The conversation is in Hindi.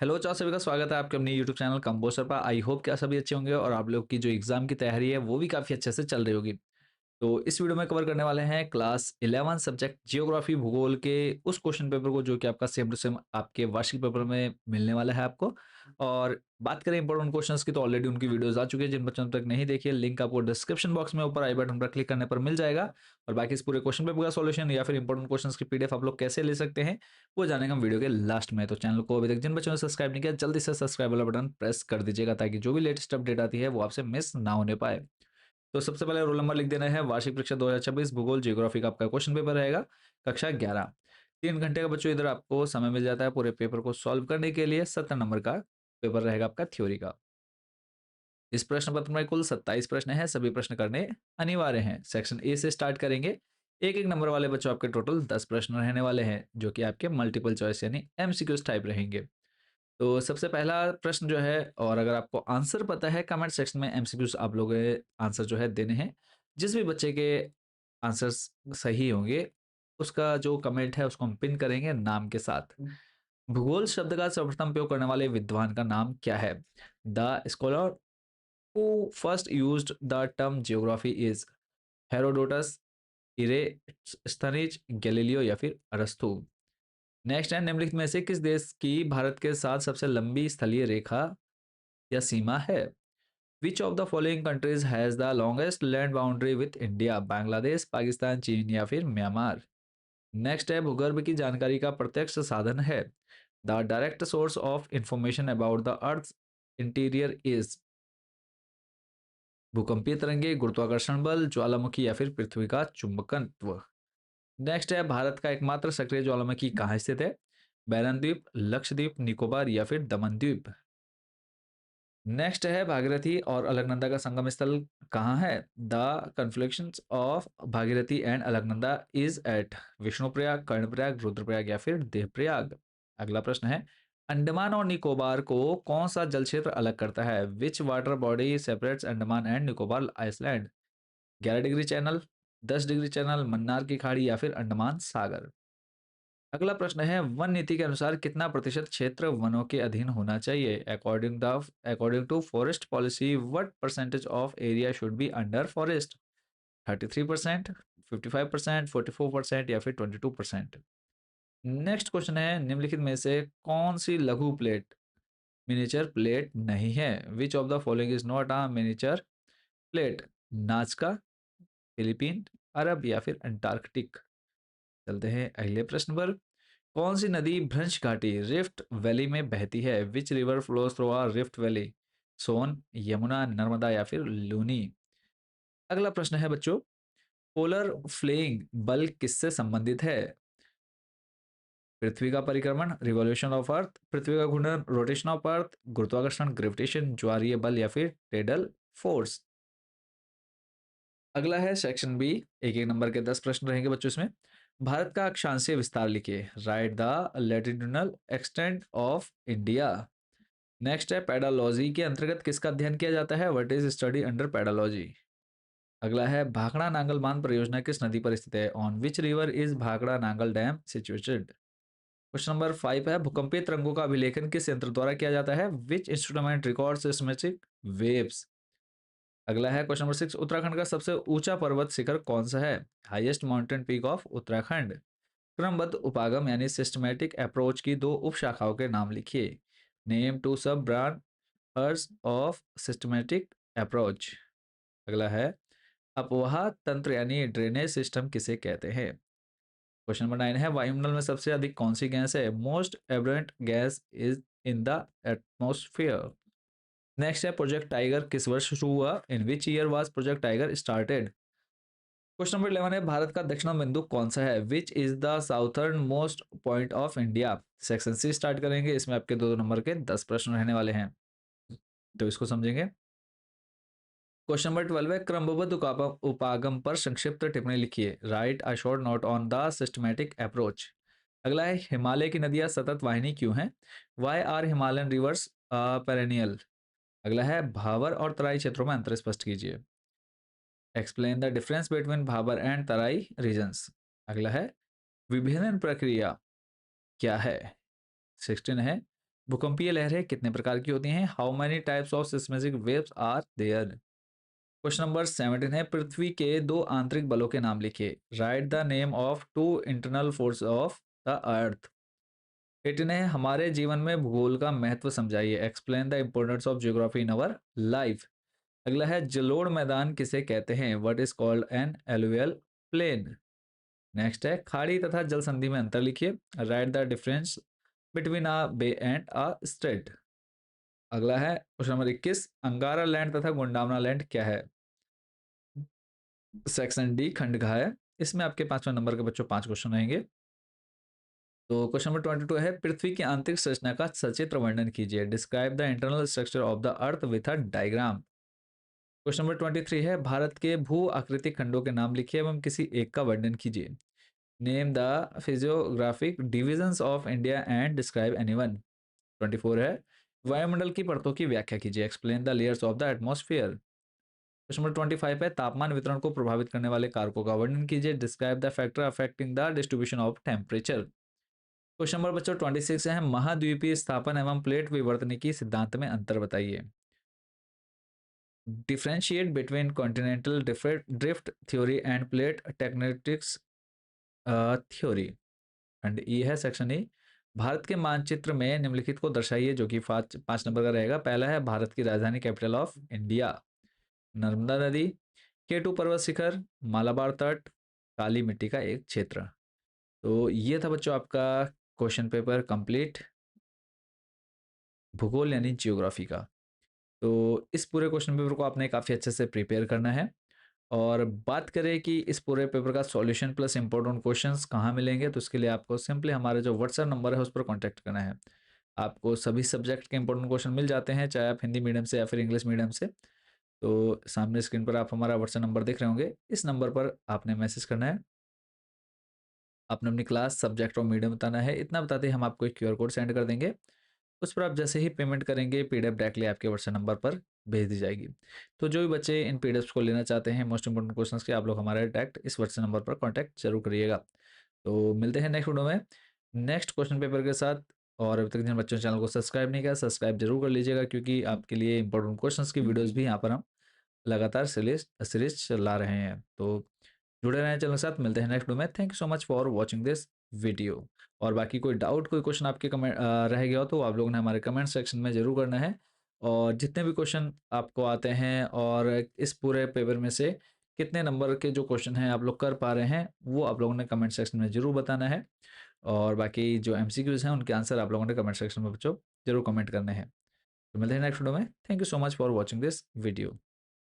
हेलो चार सभी का स्वागत है आपके अपने यूट्यूब चैनल कंपोस्टर पर। आई होप कि आप सभी अच्छे होंगे और आप लोग की जो एग्जाम की तैयारी है वो भी काफ़ी अच्छे से चल रही होगी। तो इस वीडियो में कवर करने वाले हैं क्लास 11 सब्जेक्ट जियोग्राफी भूगोल के उस क्वेश्चन पेपर को जो कि आपका सेम टू सेम आपके वार्षिक पेपर में मिलने वाला है आपको। और बात करें इंपॉर्टेंट क्वेश्चंस की तो ऑलरेडी उनकी वीडियोस आ चुकी है, जिन बच्चों ने तक नहीं देखी है लिंक आपको डिस्क्रिप्शन बॉक्स में ऊपर आई बटन पर क्लिक करने पर मिल जाएगा। और बाकी इस पूरे क्वेश्चन पेपर का सॉल्यूशन या फिर इंपॉर्टेंट क्वेश्चंस की पीडीएफ आप लोग कैसे ले सकते हैं वो जानेंगे हम वीडियो के लास्ट में। तो चैनल को अभी तक जिन बच्चों ने सब्सक्राइब नहीं किया जल्दी से सब्सक्राइब वाला बटन प्रेस कर दीजिएगा ताकि जो भी लेटेस्ट अपडेट आती है वो आपसे मिस ना होने पाए। तो सबसे पहले रोल नंबर लिख देना है। वार्षिक परीक्षा 2026 भूगोल जियोग्राफी का आपका क्वेश्चन पेपर रहेगा, कक्षा 11। 3 घंटे का बच्चों इधर आपको समय मिल जाता है पूरे पेपर को सॉल्व करने के लिए। 17 नंबर का पेपर रहेगा आपका थ्योरी का। इस प्रश्न पत्र में कुल 27 प्रश्न हैं, सभी प्रश्न करने अनिवार्य हैं। सेक्शन ए से स्टार्ट करेंगे। एक एक नंबर वाले बच्चों आपके टोटल 10 प्रश्न रहने वाले हैं जो कि आपके मल्टीपल चॉइस यानी एमसीक्यूज टाइप रहेंगे। तो सबसे पहला प्रश्न जो है, और अगर आपको आंसर पता है कमेंट सेक्शन में एमसीक्यूज आप लोग आंसर जो है देने हैं। जिस भी बच्चे के आंसर्स सही होंगे उसका जो कमेंट है उसको हम पिन करेंगे नाम के साथ। भूगोल शब्द का सर्वप्रथम प्रयोग करने वाले विद्वान का नाम क्या है? The scholar who first used the term geography is Herodotus, Eratosthenes, Galileo या फिर अरस्तु। नेक्स्ट है, निम्नलिखित में से किस देश की भारत के साथ सबसे लंबी स्थलीय रेखा या सीमा है? Which of the following countries has the longest land boundary with India? Bangladesh, Pakistan, चीन या फिर म्यांमार। नेक्स्ट है, भूगर्भ की जानकारी का प्रत्यक्ष साधन है। The direct source of information about the earth interior is भूकंपीय तरंगे, गुरुत्वाकर्षण बल, ज्वालामुखी या फिर पृथ्वी का चुंबकत्व। नेक्स्ट है, भारत का एकमात्र सक्रिय ज्वालामुखी कहाँ स्थित है? बैरन द्वीप, लक्षद्वीप, निकोबार या फिर दमन द्वीप। नेक्स्ट है, भागीरथी और अलकनंदा का संगम स्थल कहाँ है? The confluence of Bhagirathi and Alaknanda is at Vishnuprayag, Karnaprayag, Rudraprayag या फिर देवप्रयाग। अगला प्रश्न है, अंडमान और निकोबार को कौन सा जल क्षेत्र अलग करता है? Which water body separates Andaman and Nicobar island? 11 degree channel, 10 degree channel, Mannar की खाड़ी या फिर अंडमान सागर। अगला प्रश्न है, वन नीति के अनुसार कितना प्रतिशत क्षेत्र वनों के अधीन होना चाहिए? According to forest policy what percentage of area should be under forest? 33%, 55%, 44% या फिर 22%। नेक्स्ट क्वेश्चन है, निम्नलिखित में से कौन सी लघु प्लेट मिनिएचर प्लेट नहीं है? Which of the following is not a miniature plate? Nazca, Philippine, Arab या फिर अंटार्कटिक। चलते हैं अगले प्रश्न पर। कौन सी नदी भ्रंश घाटी रिफ्ट वैली में बहती है? Which river flows through a rift valley? Son, Yamuna, Narmada या फिर लूनी। अगला प्रश्न है बच्चों, पोलर फ्लेइंग बल किससे संबंधित है? पृथ्वी का परिक्रमण, रिवॉल्यूशन ऑफ अर्थ, पृथ्वी का घूर्णन, रोटेशन ऑफ अर्थ, गुरुत्वाकर्षण, ग्रेविटेशन, ज्वारीय बल या फिर टेडल फोर्स। अगला है सेक्शन बी। एक एक नंबर के 10 प्रश्न रहेंगे बच्चों इसमें। भारत का अक्षांशीय विस्तार लिखिए। Write the latitudinal extent of India. Next है, पैडालॉजी के अंतर्गत किसका अध्ययन किया जाता है? What is study under pedology. अगला है, भाखड़ा नांगल बांध परियोजना किस नदी पर स्थित है? On which river is Bhakra Nangal dam situated? Question number 5 है, भूकंपीय तरंगों का अभिलेखन किस यंत्र द्वारा किया जाता है? Which instrument record seismic waves? अगला है क्वेश्चन नंबर 6, उत्तराखंड का सबसे ऊंचा पर्वत शिखर कौन सा है? Highest mountain peak of Uttarakhand. क्रमबद्ध उपागम यानी सिस्टमैटिक अप्रोच की दो उप शाखाओं के नाम लिखिए। नेम टू सब ब्रांच ऑफ सिस्टमैटिक अप्रोच। अगला है, अपवाह तंत्र यानी ड्रेनेज सिस्टम किसे कहते हैं? क्वेश्चन नंबर 9 है, वायुमंडल में सबसे अधिक कौन सी गैस है? Most abundant gas is in the atmosphere. Next है, प्रोजेक्ट टाइगर किस वर्ष शुरू हुआ? In which year was project tiger started? Question number 11 है, भारत का दक्षिण बिंदु कौन सा है? Which is the southern most point of India? Section C start करेंगे, इसमें आपके दो दो नंबर के 10 प्रश्न रहने वाले हैं, तो इसको समझेंगे। क्वेश्चन नंबर 12 है, क्रमबद्ध उपागम पर संक्षिप्त टिप्पणी लिखिए। Write a short note on the systematic approach. अगला है, हिमालय की नदियां सतत वाहिनी क्यों हैं? Why are Himalayan rivers perennial? अगला है, भावर और तराई क्षेत्रों में अंतर स्पष्ट कीजिए। Explain the difference between Bhabar and Terai regions. अगला है, विभेदन प्रक्रिया क्या है? 16 है, भूकंपीय लहरें कितने प्रकार की होती हैं? How many types of seismic waves are there? Question number 17 है, पृथ्वी के दो आंतरिक बलों के नाम लिखिए। Write the name of two internal force of the earth. 18 है, हमारे जीवन में भूगोल का महत्व समझाइए। Explain the importance of geography in our life. अगला है, जलोढ़ मैदान किसे कहते हैं? What is called an alluvial plain. Next है, खाड़ी तथा जल संधि में अंतर लिखिए। Write the difference between a bay and a strait. अगला है क्वेश्चन नंबर 21, अंगारा लैंड तथा गोंडावना लैंड क्या है? सेक्शन डी खंड कहा है। इसमें आपके 5वें नंबर के बच्चों 5 क्वेश्चन रहेंगे। तो क्वेश्चन नंबर 22 है, पृथ्वी की आंतरिक संरचना का सचित्र वर्णन कीजिए। Describe the internal structure of the earth with a diagram. Question number 23 है, भारत के भू आकृतिक खंडों के नाम लिखिए एवं किसी एक का वर्णन कीजिए। Name the physiographic divisions of India and describe anyone. 24 है, वायुमंडल की परतों की व्याख्या कीजिए। Explain the layers of the atmosphere. Question number 25 है, तापमान वितरण को प्रभावित करने वाले कारकों का वर्णन कीजिए। Describe the factor affecting the distribution of temperature. Question number बच्चों 26 है, महाद्वीपीय स्थापन एवं प्लेट विवर्तनिकी सिद्धांत में अंतर बताइए। Differentiate between continental drift theory and plate tectonics theory. And E है सेक्शन ई, भारत के मानचित्र में निम्नलिखित को दर्शाइए, जो कि 5 नंबर का रहेगा। पहला है, भारत की राजधानी कैपिटल ऑफ इंडिया। नर्मदा नदी, केटू पर्वत शिखर, मालाबार तट, काली मिट्टी का एक क्षेत्र। तो ये था बच्चों आपका क्वेश्चन पेपर कंप्लीट, भूगोल यानी जियोग्राफी का। तो इस पूरे क्वेश्चन पेपर को आपने काफ़ी अच्छे से प्रिपेयर करना है। और बात करें कि इस पूरे पेपर का सॉल्यूशन प्लस इंपॉर्टेंट क्वेश्चंस कहाँ मिलेंगे, तो इसके लिए आपको सिंपली हमारा जो व्हाट्सएप नंबर है उस पर कॉन्टैक्ट करना है। आपको सभी सब्जेक्ट के इंपॉर्टेंट क्वेश्चन मिल जाते हैं, चाहे आप हिंदी मीडियम से या फिर इंग्लिश मीडियम से। तो सामने स्क्रीन पर आप हमारा व्हाट्सएप नंबर देख रहे होंगे, इस नंबर पर आपने मैसेज करना है। आपने अपनी क्लास, सब्जेक्ट और मीडियम बताना है। इतना बताते ही हम आपको एक क्यूआर कोड सेंड कर देंगे। उस पर आप जैसे ही पेमेंट करेंगे, पीडीएफ डायरेक्टली आपके व्हाट्सएप नंबर पर भेज दी जाएगी। तो जो भी बच्चे इन पीडीएफ्स को लेना चाहते हैं मोस्ट इंपोर्टेंट क्वेश्चंस के, आप लोग हमारे डायरेक्ट इस व्हाट्सएप नंबर पर कॉन्टैक्ट जरूर करिएगा। तो मिलते हैं नेक्स्ट वीडियो में नेक्स्ट क्वेश्चन पेपर के साथ। और अभी तक जिन बच्चों ने चैनल को सब्सक्राइब नहीं किया, सब्सक्राइब जरूर कर लीजिएगा, क्योंकि आपके लिए इंपॉर्टेंट क्वेश्चंस की वीडियोस भी यहाँ पर हम लगातार सीरीज चला रहे हैं। तो जुड़े रहें चैनल के साथ। मिलते हैं नेक्स्ट वीडियो में। Thank you so much for watching this video. और बाकी कोई डाउट, कोई क्वेश्चन आपके कमेंट रह गया हो, तो आप लोगों ने हमारे कमेंट सेक्शन में जरूर करना है। और जितने भी क्वेश्चन आपको आते हैं और इस पूरे पेपर में से कितने नंबर के जो क्वेश्चन हैं आप लोग कर पा रहे हैं, वो आप लोगों ने कमेंट सेक्शन में जरूर बताना है। और बाकी जो एमसीक्यूज हैं उनके आंसर आप लोगों ने कमेंट सेक्शन में बच्चों जरूर कमेंट करने हैं। तो मिलते हैं नेक्स्ट वीडियो में। Thank you so much for watching this video.